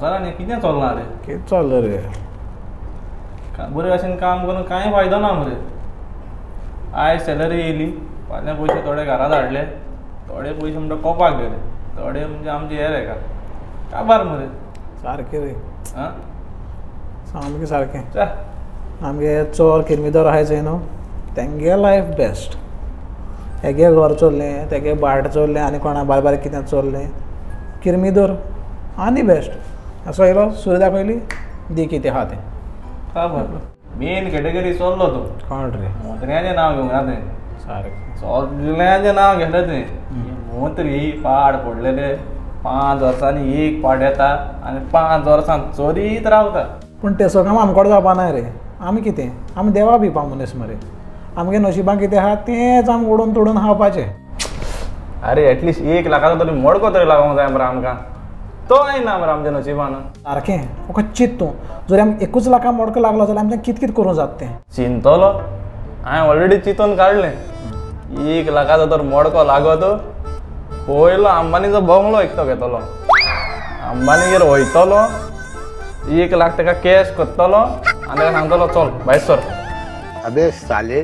संवसारान कितें चलना रे कितें चल्लें रे बरे भाशेन काम करून कांय फायदो ना मरे आयज सॅलरी येयली फाल्यां पयशे थोडे घरा धाडले थोडे पयशे म्हणटा कोपाक गेले थोडे म्हणजे आमचे हे रे काबार मरे सारकें रे आं सामकें सारकें चा आमगे चोर किरमिदोर आहाय चोय न्हू तेंगे लायफ बेस्ट हेगे घर चोरलें तेगे बाट चोरलें आनी कोणा बारीक बारीक कितें चोरलें किरमिदोर आनी बेस्ट असो येयलो सुरी दाखयली दी कितें आहा तें काबार मेन कॅटेगरी चोरलो तो कोण रे मोत्र्याचें नांव घेवंक ना तें सारकें सगळ्यांचें नांव घेतलें तें मोत्री पाड पडलेले 5 वर्सांनी एक पाड येता आनी 5 वर्सां चोरीत रावता पूण तेसो काम आमकोड जावपा ना रे आमी कितें आमी देवा भिवपा मनीस मरे आमगे नशिबान कितें आहा तेंच आमी ओडून तोडून खावपाचें अरे एटलिस्ट 1 लाखाचो तरी मोडको तरी लागोंक जाय मरे आमकां तो ना मरे आमच्या नशिबान सारकें फकत चिंत तूं जर आमी 1 लाखा मोडको लागलो जाल्यार आमचें कितें कितें करूं जाता तें चिंतलो हांवें ऑलरेडी चिंतून काडलें 1 लाखाचो तर मोडको लागत पयलो अंबानीचो बंगलो एकटो घेतलो अंबानीगेर वयतलो 1 लाख ताका कॅश करतलो आनी ताका सांगतलो चल भायर सर अबे साले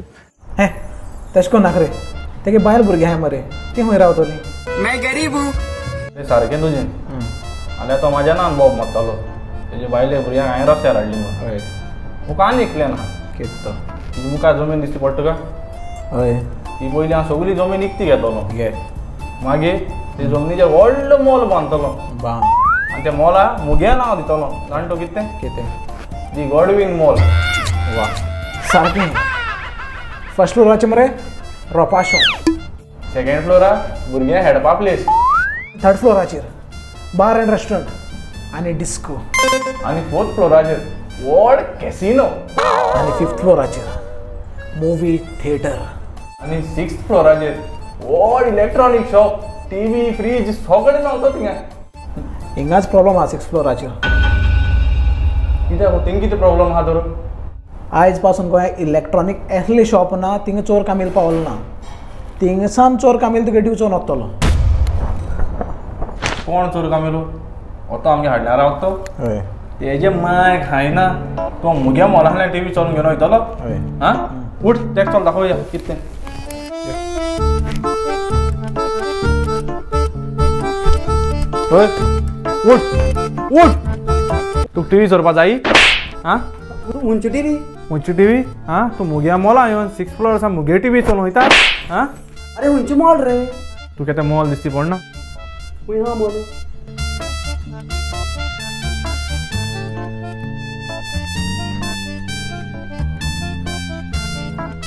हे तशें करून नाका रे तेगे बायल भुरगीं आहाय मरे तीं खंय रावतलीं मैं गरीब हूँ तें सारकें तुजें जाल्यार तो म्हाज्या नांव बोब मारतलो तेजे बायले भुरग्यांक हांवें रस्त्यार हाडली म्हणून हय मुखार आनी इकलें ना कितें तो तुका मुखार जमीन दिसती पडटा का हय ती पयलीं हांव सगळी जमीन इकती घेतलो घे मागीर ते जमनीचेर व्हडलो मोल बांदतलो बाम आनी त्या मोलाक मुगे नांव दितलो जाण तो कितें कितें दी गॉडवीन मोल वा सारकें फर्स्ट फ्लोराचें मरे रोपाशो सेकंड फ्लोरार भुरग्यांक खेळपा प्लेस थर्ड फ्लोराचेर बार एंड रेस्टॉरंट आनी डिस्को आनी फोर्थ फ्लोराचेर व्हड कॅसिनो आनी फिफ्थ फ्लोराचेर मुवी थिएटर आनी सिक्स्थ फ्लोराचेर व्हड इलेक्ट्रॉनीक शॉप टीव्ही फ्रीज सगळें मेळटा थिंगा हिंगाच प्रॉब्लम आहा 6th फ्लोराचेर कित्याक थिंग कितें प्रॉब्लम आहा तर आयज पासून गोंयाक इलेक्ट्रॉनीक असली शॉप ना थिंगा चोर कामील पावलो ना थिंगसान चोर कामील तुगे दिवचो नासतलो कोण चोर कामेलो वतो आमगे हाडल्यार रावतो हय तेजे माय खायना तो मुगे मोलांतल्यान टीव्ही चलोवन घेवन वयतलो हय हां उठ तेक चल दाखोवया कितें उठ उठ तुका टीव्ही चोरपा जायी हां उंची टीवी खंयची टीव्ही हां तूं मुगे मोला येवन 6th फ्लोर आसा मुगे टीव्ही चलोवन वयता हां अरे उंची मॉल रे तुका तें मोल दिसती पडना हुंय हा मॉल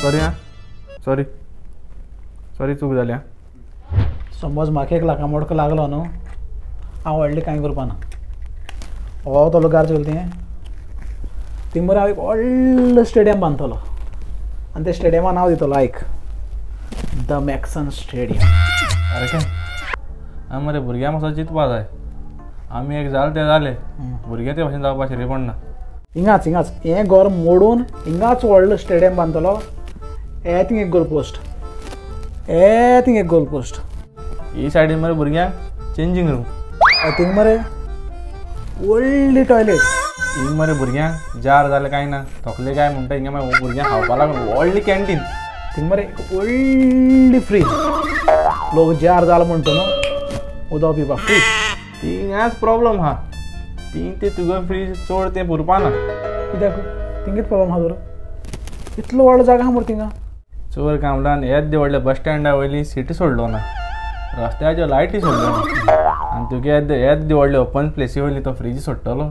सॉरी हां सॉरी सॉरी चूक जाली हां समज म्हाका 1 लाखा मोडको लागलो न्हू हांव व्हडलें कांय करपा ना हो तो लुगार चलता थिंग मरे हांव एक व्हडलो स्टेडियम बांदतलो आनी त्या स्टेडियमा नांव दितलो आयक द मॅक्सन स्टेडियम अरे काय हांव मरे भुरग्यां मातसो चिंतपा जाय आमी एक जालें तें जालें भुरगे ते भाशेन जावपा शिरी पडना हिंगाच हिंगाच हें घर मोडून हिंगाच व्हडलो स्टेडियम बांदतलो हे थिंग एक गोल पोस्ट हे थिंग एक गोल पोस्ट ही सायडीन मरे भुरग्यांक चेंजींग रूम थिंग मरे व्हडली टॉयलेट हिंग मरे भुरग्यांक जार जालें कांय ना थकले काय म्हणटा हिंगा मागीर भुरग्यांक खावपा लागून व्हडली कॅन्टीन थिंग मरे एक व्हडली फ्रीज लोक जार जालो म्हणटा न्हू उदक पिवपाक फ्रीज थिंगाच प्रॉब्लम आहा थिंग ते तुगे फ्रीज चड तें पुरपाना कित्याक थिंगेच प्रॉब्लम आहा तर इतलो व्हडलो जागा आहा मरे थिंगा चोर कामडान येद्दे व्हडले बस स्टँडा वयली सिटी सोडलो ना रस्त्याच्यो लायटी सोडलो ना आनी तुगे येद्दे व्हडले ओपन प्लेसी वयली तो फ्रीज सोडटलो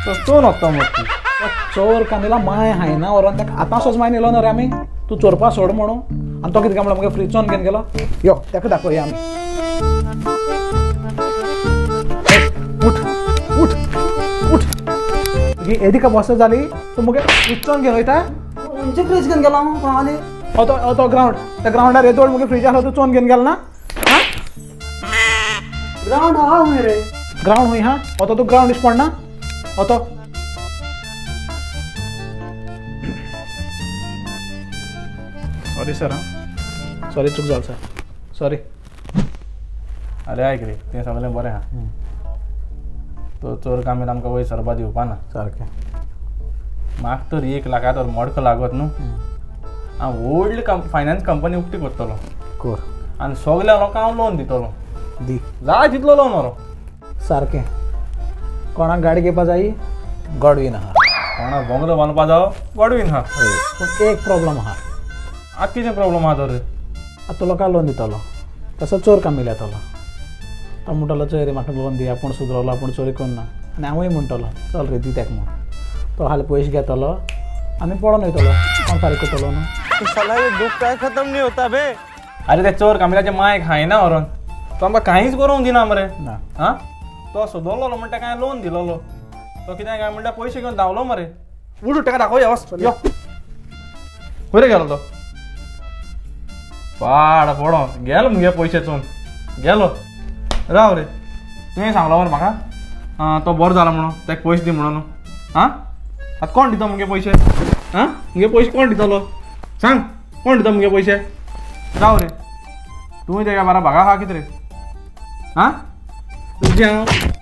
तो चोर वचतो मरे चोर कामिला माय हायना व्हरोन ताका आतांसोच माय नेलो ना रे आमी तूं चोरपा सोड म्हणून आनी तो कितें काय म्हणलो म्हाका फ्रीज चोवन घेवन गेलो यो ताका दाखोवया आमी उठ उठ उठ तुजी एदी का बस जाली तूं मुगे फ्रीज चोवन घेवन वयता उंची फ्रीज घेवन गेलो हांव कोणाली तो ग्राउंड त्या ग्राउंडार येदोड मुगे फ्रीज आसलो तूं चोवन घेवन गेलो ना हां ग्राउंड आहा हुंय रे ग्राउंड हुंय हा तो तूं ग्राउंड दिस पडना तो सॉरी सर हां सॉरी चूक जाल सर सॉरी अरे आयक रे तें सगळें बरें आहा तो चोर कामेर आमकां वयसरपा दिवपा ना सारकें म्हाका तर 1 लाखाचो मोडको लागत न्हू हांव व्हडली फायनान्स कंपनी उक्ती करतलो कोर आनी सगल्या लोकांक हांव लोन दितलो दी जाय तितलो लोन व्हरो सारकें कोणाक गाडी घेवपा जायी गॉडवीन आहा कोणाक बंगलो बांदपा जावो गॉडवीन आहा पूण एक प्रॉब्लम आहा आतां कितें प्रॉब्लम आहा तर रे आतां लोकांक लोन दितलो तसो चोर कामील येतलो तो म्हणटलो चोय रे म्हाका लोन दी आपूण सुदरलो आपूण चोरी करना आनी हांवूय म्हणटलो चल रे दी तेका म्हूण तो हाल पयशे घेतलो आनी पळोवन वयतलो कोण फारीक करतलो न्हू साला ये दुख काय खत्म नहीं होता बे अरे ते चोर कामिलाचे माय खायना व्हरोन तो आमकां कांयच करूंक दिना मरे ना हां तो सुदरलो म्हणटा काय लोन दिलोलो तो कितें काय म्हणटा पयशे घेवन धांवलो मरे उठ ताका दाखोवया वच यो खंय रे गेलो तो पाड पडो गेलो मुगे पयशे चोन गेलो राव रे तुवें सांगलो मरे म्हाका तो बरो जाला म्हणून ताका पयशे दी म्हणून हां आतां कोण दिता मुगे पयशे हां मुगे पयशे कोण दितलो सांग कोण दिता मुगे पयशे राव रे तुवें तेका बारा भागा आहा कितें रे हां तुजें